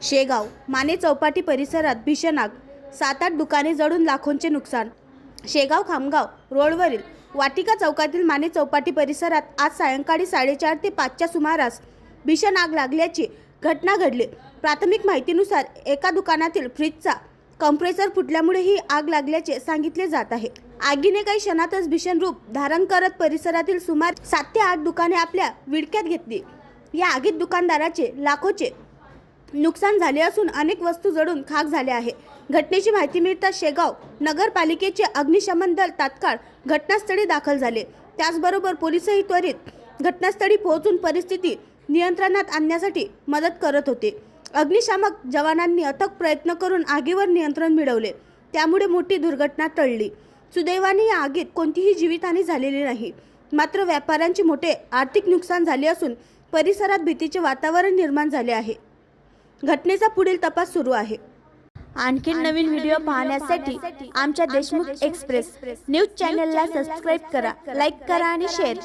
शेगाव माने चौपाटी परिसरात भीषण आग, 7-8 दुकाने जळून लाखोंचे नुकसान। शेगाव खामगाव रोडवरील वाटिका चौकातील माने चौपाटी परिसरात आज सायंकाळी 4:30 ते 5च्या सुमारास भीषण आग लागल्याची घटना घडली। प्राथमिक माहितीनुसार एका दुकानातील फ्रीजचा कंप्रेसर फुटल्यामुळे ही आग लागल्याचे सांगितले जात आहे। आगीने काही क्षणातच भीषण रूप धारण करत परिसरातील सुमारे 7 ते 8 दुकाने आपल्या विळख्यात घेतली। या आगीत दुकानदाराचे लाखोचे नुकसान झाले असून अनेक वस्तू जळून खाक झाल्या आहे। घटनेची माहिती मिळताच शेगाव नगरपालिकेचे अग्निशमन दल तात्काळ घटनास्थळी दाखल झाले। त्याचबरोबर पोलिसही त्वरित घटनास्थळी पोहोचून परिस्थिती नियंत्रणात आणण्यासाठी मदत करत होते। अग्निशामक जवानांनी अथक प्रयत्न करून आगीवर नियंत्रण मिळवले, त्यामुळे मोठी दुर्घटना टळली। सुदैवाने या आगीत कोणतीही जीवितहानी झालेली नाही, मात्र व्यापाऱ्यांचे मोठे आर्थिक नुकसान झाले असून परिसरात भीतीचे वातावरण निर्माण झाले आहे। घटनेचा पुढील तपास सुरू आहे। आणखी नवीन व्हिडिओ पाहण्यासाठी आमच्या देशमुख एक्सप्रेस न्यूज चॅनलला सबस्क्राइब करा, लाईक करा आणि शेअर करा।